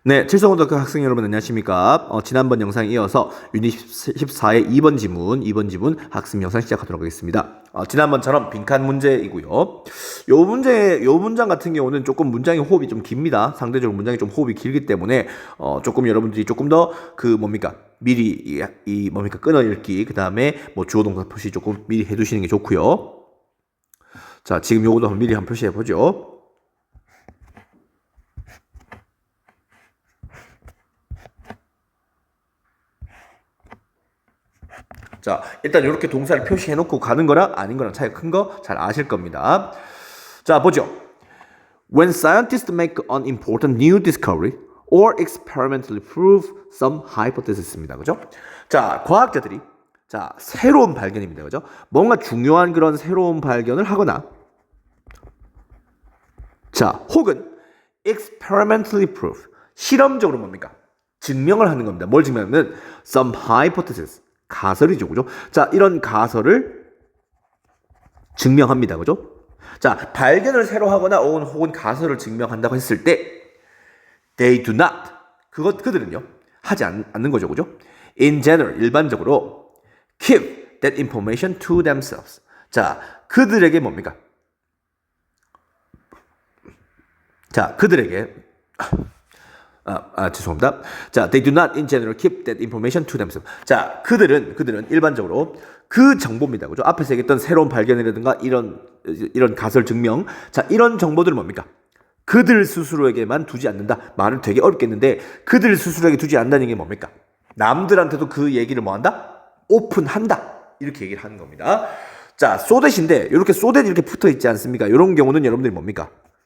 네, 칠성고등학교 학생 여러분 안녕하십니까? 지난번 영상에 이어서 유닛 14의 2번 지문 학습 영상 시작하도록 하겠습니다. 지난번처럼 빈칸 문제이고요. 요 문장 같은 경우는 조금 문장의 호흡이 좀 깁니다. 상대적으로 문장이 좀 호흡이 길기 때문에 조금 여러분들이 조금 더 미리 끊어 읽기, 그 다음에 뭐 주어 동사 표시 조금 미리 해두시는 게 좋고요. 자, 지금 요거도 미리 한번 표시해 보죠. 자, 일단 이렇게 동사를 표시해놓고 가는 거랑 아닌 거랑 차이가 큰 거 잘 아실 겁니다. 자, 보죠. When scientists make an important new discovery or experimentally prove some hypothesis입니다. 그죠? 자, 과학자들이 새로운 발견입니다. 그죠? 뭔가 중요한 그런 새로운 발견을 하거나 혹은 experimentally prove 실험적으로 증명을 하는 겁니다. 뭘 증명하면 some hypothesis 가설이죠, 그죠? 자, 이런 가설을 증명합니다, 그죠? 자, 발견을 새로 하거나 혹은 가설을 증명한다고 했을 때 they do not 그들은요 하지 않는 거죠, 그죠? In general 일반적으로 keep that information to themselves. 자, 그들에게 죄송합니다. 자, they do not in general keep that information to themselves. 자, 그들은 일반적으로 그 정보입니다. 그죠? 앞에서 얘기했던 새로운 발견이라든가 이런 가설 증명. 자, 이런 정보들은 그들 스스로에게만 두지 않는다. 말은 되게 어렵겠는데 그들 스스로에게 두지 않는다는 게 뭡니까? 남들한테도 그 얘기를 오픈한다. 이렇게 얘기를 하는 겁니다. 자, so that인데 이렇게 so that 이렇게 붙어 있지 않습니까? 이런 경우는 여러분들이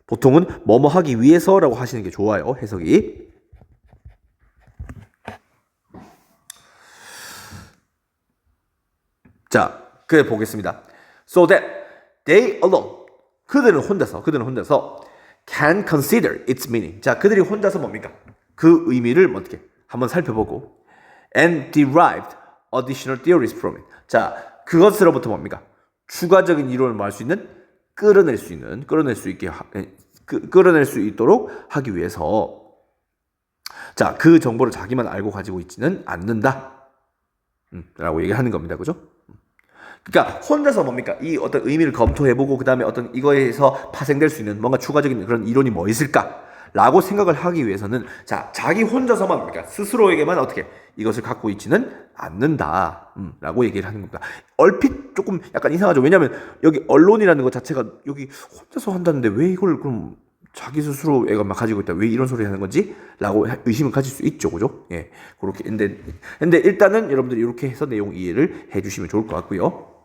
보통은 뭐뭐 하기 위해서라고 하시는 게 좋아요. 해석이. 자, 그래 보겠습니다. So that they alone 그들은 혼자서 can consider its meaning. 자, 그들이 혼자서 그 의미를 어떻게 한번 살펴보고 and derived additional theories from it. 자, 그것으로부터 추가적인 이론을 말할 수 있는 끌어낼 수 있도록 하기 위해서 자, 그 정보를 자기만 알고 가지고 있지는 않는다. 라고 얘기하는 겁니다. 그죠? 그러니까 혼자서 이 어떤 의미를 검토해보고 그 다음에 어떤 이거에서 파생될 수 있는 뭔가 추가적인 그런 이론이 뭐 있을까? 라고 생각을 하기 위해서는 자기 혼자서만 스스로에게만 어떻게 이것을 갖고 있지는 않는다. 라고 얘기를 하는 겁니다. 얼핏 조금 약간 이상하죠. 왜냐하면 여기 언론이라는 것 자체가 여기 혼자서 한다는데 왜 이걸 그럼 자기 스스로가 가지고 있다. 왜 이런 소리 하는 건지? 라고 의심을 가질 수 있죠. 그죠? 예. 그렇게. 근데 일단은 여러분들이 이렇게 해서 내용 이해를 해주시면 좋을 것 같고요.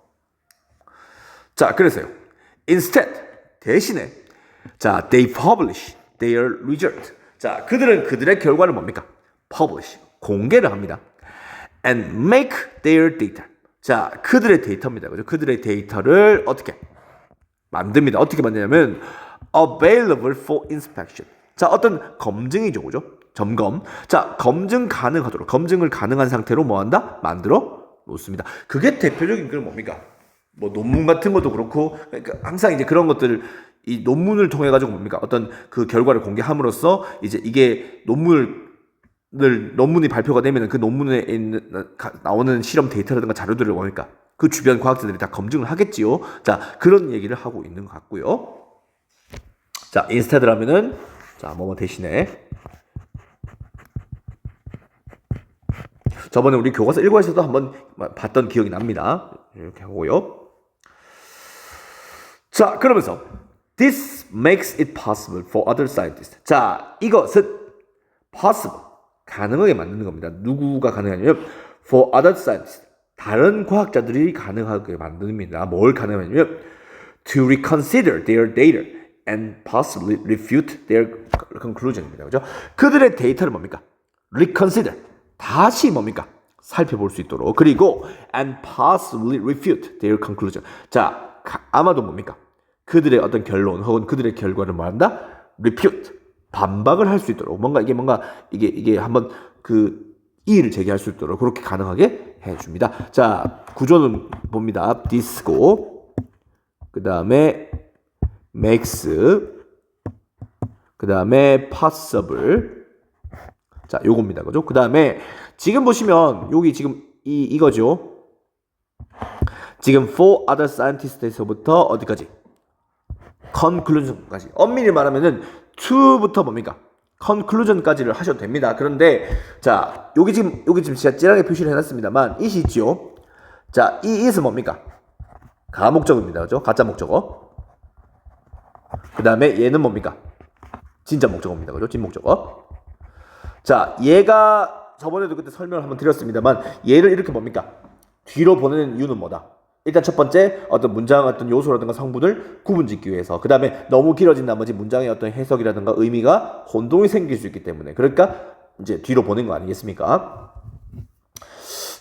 자, 그래서요. Instead, 대신에, they publish their result. 자, 그들은 그들의 결과를 publish. 공개를 합니다. And make their data. 자, 그들의 데이터입니다. 그죠? 그들의 데이터를 어떻게 만듭니다. 어떻게 만드냐면, available for inspection. 자, 어떤 검증이죠. 그죠? 점검. 자, 검증을 가능한 상태로 만들어 놓습니다. 그게 대표적인 건 뭐 논문 같은 것도 그렇고, 그러니까 항상 이제 그런 것들을 이 논문을 통해 가지고 어떤 그 결과를 공개함으로써 이제 이게 논문이 발표가 되면 그 논문에 나오는 실험 데이터라든가 자료들을 그 주변 과학자들이 다 검증을 하겠지요. 자, 그런 얘기를 하고 있는 것 같고요. 자, instead라면은 뭐뭐 대신에 저번에 우리 교과서 1과에서도 한번 봤던 기억이 납니다. 이렇게 하고요. 자, 그러면서 this makes it possible for other scientists. 자, 이것은 possible 가능하게 만드는 겁니다. 누구가 가능하냐면 for other scientists 다른 과학자들이 가능하게 만듭니다. 뭘 가능하냐면 to reconsider their data and possibly refute their conclusion입니다. 그죠? 그들의 데이터를 reconsider 다시 살펴볼 수 있도록 그리고 and possibly refute their conclusion. 자, 아마도 그들의 어떤 결론 혹은 그들의 결과를 refute 반박을 할 수 있도록 이게 한번 그 이의를 제기할 수 있도록 그렇게 가능하게 해줍니다. 자, 구조는 봅니다. this고 그 다음에 makes 그 다음에 possible 자, 요겁니다. 그죠? 그 다음에 지금 보시면 여기 지금 이거죠. 지금 for other scientists에서부터 어디까지? conclusion까지. 엄밀히 말하면은 to부터 뭡니까? conclusion까지를 하셔도 됩니다. 그런데 자, 여기 지금 제가 찌랑에 표시를 해놨습니다만 it이 있죠. 자, 이 it은 뭡니까? 가목적입니다. 그죠? 가짜 목적어. 그 다음에 얘는 뭡니까? 진짜 목적어입니다. 그죠? 진목적어. 자, 얘가 저번에도 그때 설명을 한번 드렸습니다만 얘를 이렇게 뭡니까? 뒤로 보내는 이유는 뭐다? 일단 첫 번째 어떤 문장 어떤 요소라든가 성분을 구분짓기 위해서, 그 다음에 너무 길어진 나머지 문장의 어떤 해석이라든가 의미가 혼동이 생길 수 있기 때문에, 그러니까 이제 뒤로 보낸 거 아니겠습니까?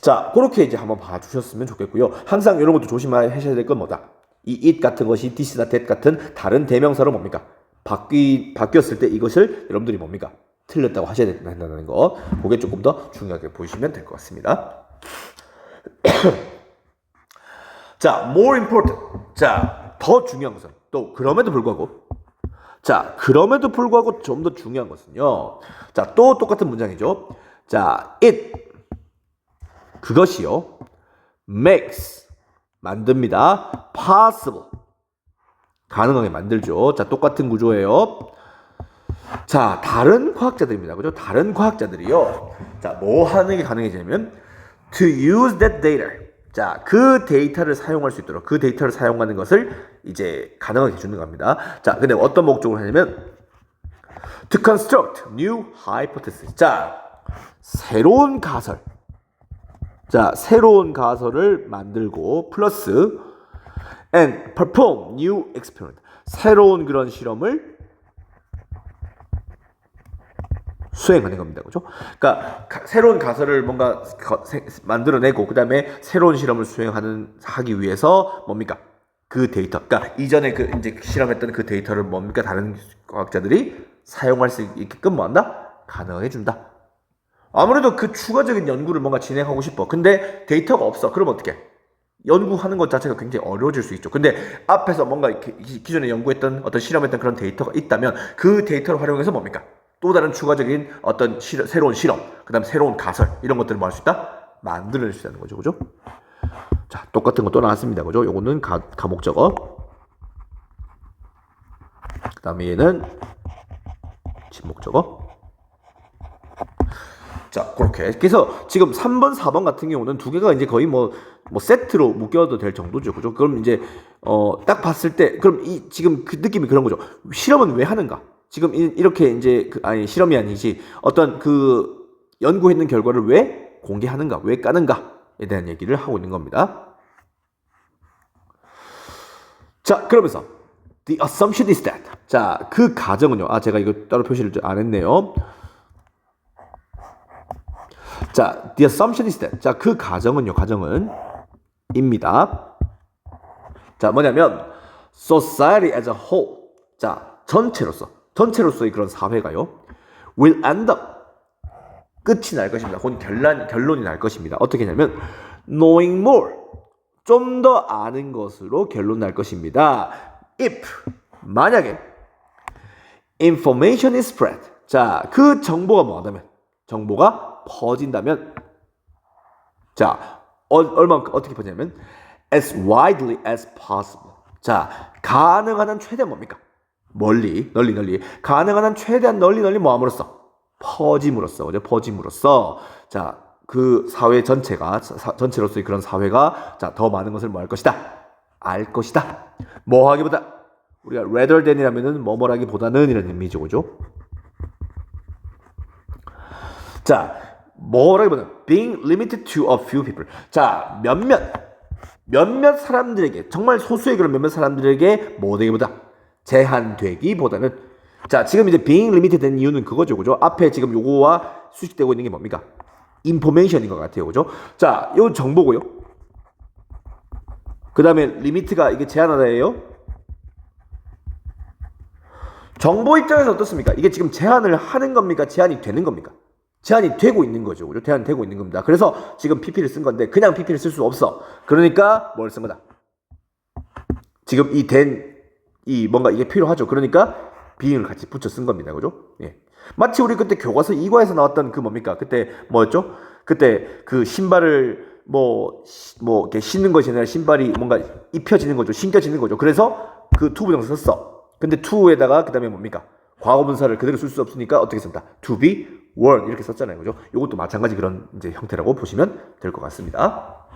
자, 그렇게 이제 한번 봐주셨으면 좋겠고요. 항상 이런 것도 조심하셔야 될 건 뭐다? 이 it 같은 것이 this나 that 같은 다른 대명사로 뭡니까? 바뀌었을 때 이것을 여러분들이 뭡니까? 틀렸다고 하셔야 된다는 거. 그게 조금 더 중요하게 보시면 될 것 같습니다. 자, more important. 자, 더 중요한 것은 또 그럼에도 불구하고 좀 더 중요한 것은요. 자, 또 똑같은 문장이죠. 자, it 그것이요 makes 만듭니다. possible 가능하게 만들죠. 자, 똑같은 구조예요. 자, 다른 과학자들입니다. 그죠? 다른 과학자들이요. 자, 뭐 하는 게 가능해지냐면 to use that data. 자, 그 데이터를 사용할 수 있도록 그 데이터를 사용하는 것을 이제 가능하게 해주는 겁니다. 자, 근데 어떤 목적으로 하냐면 to construct new hypothesis. 자, 새로운 가설을 만들고 플러스 and perform new experiment. 새로운 그런 실험을 수행하는 겁니다. 그죠? 그러니까 새로운 가설을 뭔가 만들어내고 그다음에 새로운 실험을 하기 위해서 뭡니까? 그 데이터. 그러니까 이전에 그 이제 실험했던 그 데이터를 뭡니까? 다른 과학자들이 사용할 수 있게끔 뭐한다? 가능하게 준다. 아무래도 그 추가적인 연구를 뭔가 진행하고 싶어. 근데 데이터가 없어. 그럼 어떻게? 연구하는 것 자체가 굉장히 어려워질 수 있죠. 근데 앞에서 뭔가 기존에 연구했던 어떤 실험했던 그런 데이터가 있다면 그 데이터를 활용해서 뭡니까? 또 다른 추가적인 어떤 새로운 실험, 그 다음 새로운 가설 이런 것들을 뭐 할 수 있다? 만들어낼 수 있다는 거죠. 그죠? 자, 똑같은 거 또 나왔습니다. 그죠? 요거는 가목적어. 그 다음에 얘는 진목적어. 자, 그렇게. 그래서 지금 3번, 4번 같은 경우는 두 개가 이제 거의 뭐 세트로 묶여도 될 정도죠. 그죠? 그럼 이제, 딱 봤을 때, 그럼 지금 그 느낌이 그런 거죠. 실험은 왜 하는가? 지금 이렇게 이제, 실험이 아니지. 어떤 그 연구했는 결과를 왜 공개하는가? 왜 까는가에 대한 얘기를 하고 있는 겁니다. 자, 그러면서, the assumption is that. 자, 그 가정은요. 제가 이거 따로 표시를 안 했네요. 자, the assumption is that. 자, 그 가정은요. 입니다. 자, 뭐냐면 society as a whole. 자, 전체로서의 그런 사회가요. will end up. 끝이 날 것입니다. 혹은 결론이 날 것입니다. 어떻게 하냐면 knowing more. 좀 더 아는 것으로 결론 날 것입니다. if 만약에 information is spread. 자, 그 정보가 뭐하다면 정보가 퍼진다면 자, 어떻게 퍼지냐면 as widely as possible. 자, 가능한 한 최대한 뭡니까? 널리 가능한 한 최대한 널리 뭐함으로써? 퍼짐으로써. 그죠? 퍼짐으로써. 자, 그 사회 전체로서의 그런 사회가 자, 더 많은 것을 뭐 할 것이다? 알 것이다. 뭐 하기보다 우리가 rather than이라면은 뭐라기보다는 이런 의미죠. 그죠? 자, 뭐라기보다는 being limited to a few people. 자, 몇몇 사람들에게, 정말 소수의 그런 몇몇 사람들에게 뭐 되기보다 제한되기보다는, 자, 지금 이제 being limited 된 이유는 그거죠. 그죠? 앞에 지금 요거와 수식되고 있는 게 뭡니까? information인 것 같아요. 그죠? 자, 요 정보고요. 그 다음에 limit가 이게 제한하다예요. 정보 입장에서 어떻습니까? 이게 지금 제한을 하는 겁니까? 제한이 되는 겁니까? 제한이 되고 있는 거죠. 그죠? 제한이 되고 있는 겁니다. 그래서 지금 PP를 쓴 건데 그냥 PP를 쓸 수 없어. 그러니까 뭘 쓴 거다? 지금 뭔가 이게 필요하죠. 그러니까 being을 같이 붙여 쓴 겁니다. 그죠? 예. 마치 우리 그때 교과서 2과에서 나왔던 그 뭡니까? 그때 뭐였죠? 그때 그 신발을 뭐 이렇게 신는 것이 아니라 신발이 뭔가 입혀지는 거죠. 신겨지는 거죠. 그래서 그 to 부정사 썼어. 근데 to에다가 그 다음에 뭡니까? 과거분사를 그대로 쓸 수 없으니까 어떻게 쓴다? to be, were 이렇게 썼잖아요. 그죠? 이것도 마찬가지 그런 이제 형태라고 보시면 될 것 같습니다.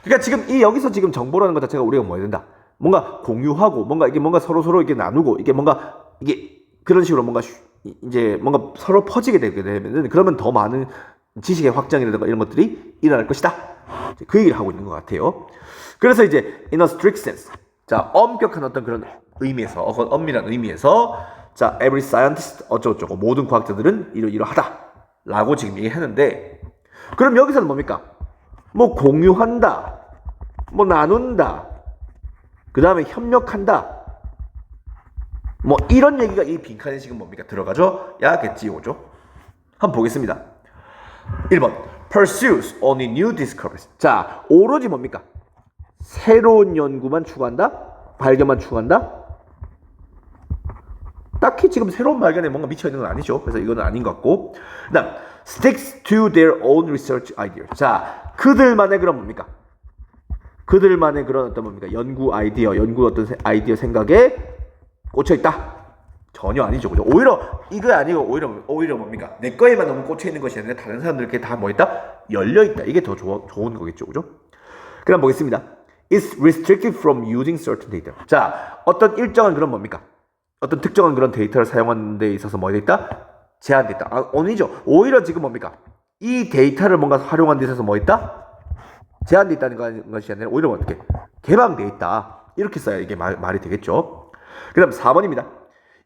그러니까 지금 여기서 지금 정보라는 것 자체가 우리가 뭐 해야 된다? 뭔가 공유하고 뭔가 이게 뭔가 서로 이렇게 나누고 이게 뭔가 이게 그런 식으로 뭔가 이제 뭔가 서로 퍼지게 되게 되면은 그러면 더 많은 지식의 확장이라든가 이런 것들이 일어날 것이다. 그 얘기를 하고 있는 것 같아요. 그래서 이제 in a strict sense, 자 엄격한 어떤 그런 의미에서 엄밀한 의미에서 자 every scientist 어쩌고저쩌고 모든 과학자들은 이러이러하다라고 지금 얘기하는데 그럼 여기서는 뭡니까? 뭐 공유한다, 뭐 나눈다, 그 다음에 협력한다. 뭐 이런 얘기가 이 빈칸에 지금 뭡니까? 들어가죠? 야겠지요죠? 한번 보겠습니다. 1번 pursues only new discoveries. 자 오로지 뭡니까? 새로운 연구만 추구한다? 발견만 추구한다? 딱히 지금 새로운 발견에 뭔가 미쳐있는 건 아니죠. 그래서 이거는 아닌 것 같고 그 다음 sticks to their own research ideas. 자 그들만의 그런 뭡니까? 그들만의 그런 어떤 뭡니까? 연구 어떤 아이디어 생각에 꽂혀있다? 전혀 아니죠. 그죠? 오히려 이거 아니고 오히려 뭡니까? 내 거에만 너무 꽂혀있는 것이 아니라 다른 사람들께 다 뭐 있다? 열려있다. 이게 더 좋은 거겠죠. 그죠? 그 다음 보겠습니다. It's restricted from using certain data. 자, 어떤 일정한 그런 뭡니까? 어떤 특정한 그런 데이터를 사용하는 데 있어서 뭐 있다? 제한돼 있다. 아니죠. 오히려 지금 뭡니까? 이 데이터를 뭔가 활용하는 데 있어서 뭐 있다? 제한돼 있다는 것이 아니라 오히려 어떻게? 개방돼 있다. 이렇게 써야 이게 말이 되겠죠. 그 다음 4번입니다.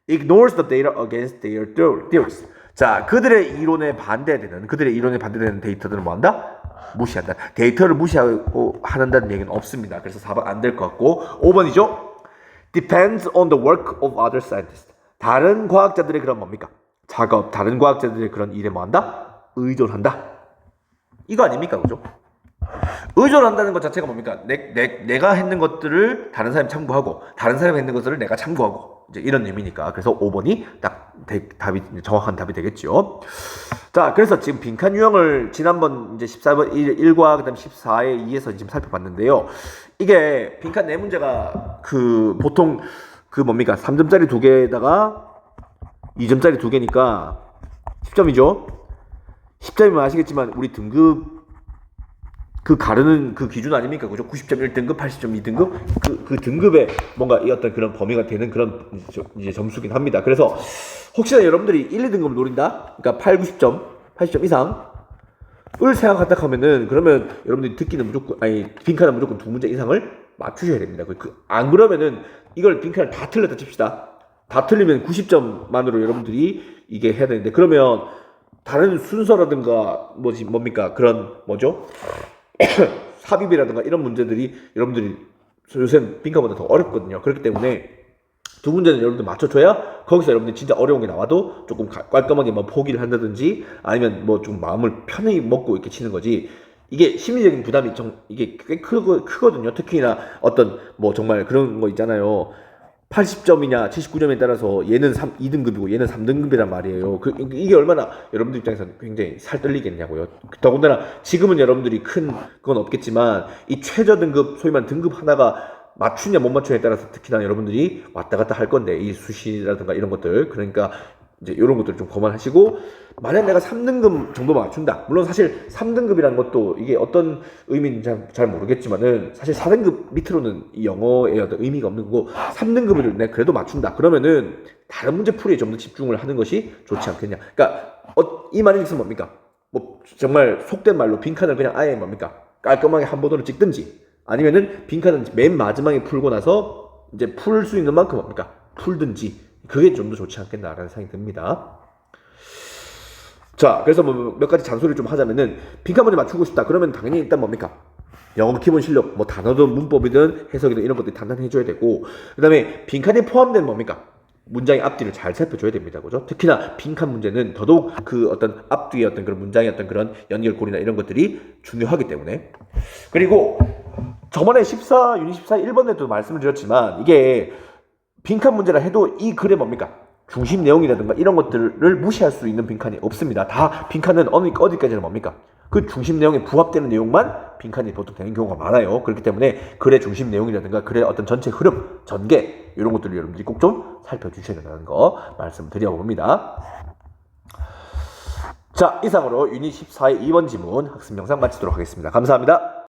Ignores the data against their theories. 자, 그들의 이론에 반대되는 데이터들은 뭐한다? 무시한다. 데이터를 무시하고 한다는 얘기는 없습니다. 그래서 4번 안 될 것 같고 5번이죠. Depends on the work of other scientists. 다른 과학자들의 그런 뭡니까? 작업, 다른 과학자들의 그런 일에 뭐한다? 의존한다. 이거 아닙니까? 그죠? 의존한다는 것 자체가 뭡니까? 내가 했는 것들을 다른 사람이 참고하고 다른 사람이 했는 것들을 내가 참고하고 이제 이런 의미니까 그래서 5번이 딱 정확한 답이 되겠죠. 자, 그래서 지금 빈칸 유형을 지난번 이제 14번 1과 그다음 14의 2에서 지금 살펴봤는데요. 이게 빈칸 네 문제가 그 보통 그 뭡니까? 3점짜리 2개에다가 2점짜리 2개니까 10점이죠. 10점이면 아시겠지만 우리 등급 그 가르는 그 기준 아닙니까? 그죠? 90점 1등급, 80점 2등급? 그 등급에 뭔가 이 어떤 그런 범위가 되는 그런 이제 점수긴 합니다. 그래서 혹시나 여러분들이 1, 2등급을 노린다? 그러니까 8, 90점, 80점 이상을 생각한다 하면은 그러면 여러분들이 빈칸은 무조건 2문제 이상을 맞추셔야 됩니다. 안 그러면은 이걸 빈칸을 다 틀렸다 칩시다. 다 틀리면 90점만으로 여러분들이 이게 해야 되는데 그러면 다른 순서라든가 뭡니까? 그런 뭐죠? 삽입이라든가 이런 문제들이 여러분들이 요새는 빈칸보다 더 어렵거든요. 그렇기 때문에 2문제는 여러분들 맞춰줘야 거기서 여러분들이 진짜 어려운 게 나와도 조금 깔끔하게 뭐 포기를 한다든지 아니면 뭐 좀 마음을 편히 먹고 이렇게 치는 거지. 이게 심리적인 부담이 이게 꽤 크거든요. 특히나 어떤 뭐 정말 그런 거 있잖아요. 80점이냐 79점에 따라서 얘는 2등급이고 얘는 3등급이란 말이에요. 이게 얼마나 여러분들 입장에서 굉장히 살떨리겠냐고요. 더군다나 지금은 여러분들이 큰 건 없겠지만 이 최저 등급 소위 말하는 등급 하나가 맞추냐 못 맞추냐에 따라서 특히나 여러분들이 왔다 갔다 할 건데 이 수시라든가 이런 것들 그러니까 이제 이런 것들 좀 감안하시고 만약 내가 3등급 정도 맞춘다. 물론 사실 3등급이라는 것도 이게 어떤 의미인지 잘 모르겠지만은 사실 4등급 밑으로는 이 영어의 어떤 의미가 없는 거고 3등급을 내가 그래도 맞춘다. 그러면은 다른 문제 풀이에 좀 더 집중을 하는 것이 좋지 않겠냐. 그러니까 이 말인 뜻은 뭡니까? 뭐 정말 속된 말로 빈칸을 그냥 아예 뭡니까? 깔끔하게 한 번으로 찍든지 아니면은 빈칸은 맨 마지막에 풀고 나서 이제 풀 수 있는 만큼 뭡니까? 풀든지 그게 좀 더 좋지 않겠나라는 생각이 듭니다. 자, 그래서 뭐 몇 가지 잔소리를 좀 하자면은 빈칸 문제 맞추고 싶다. 그러면 당연히 일단 뭡니까? 영어 기본 실력, 뭐 단어든 문법이든 해석이든 이런 것들이 단단해져야 되고, 그 다음에 빈칸에 포함된 뭡니까? 문장의 앞뒤를 잘 살펴줘야 됩니다. 그죠? 특히나 빈칸 문제는 더더욱 그 어떤 앞뒤의 어떤 그런 문장의 어떤 그런 연결고리나 이런 것들이 중요하기 때문에. 그리고 저번에 유닛 14 1번에도 말씀을 드렸지만 이게 빈칸 문제라 해도 이 글에 뭡니까? 중심 내용이라든가 이런 것들을 무시할 수 있는 빈칸이 없습니다. 다 빈칸은 어디까지는 뭡니까? 그 중심 내용에 부합되는 내용만 빈칸이 보통 되는 경우가 많아요. 그렇기 때문에 글의 중심 내용이라든가 글의 어떤 전체 흐름, 전개 이런 것들을 여러분들이 꼭 좀 살펴주셔야 된다는 거 말씀드려봅니다. 자, 이상으로 유닛 14의 2번 지문 학습 영상 마치도록 하겠습니다. 감사합니다.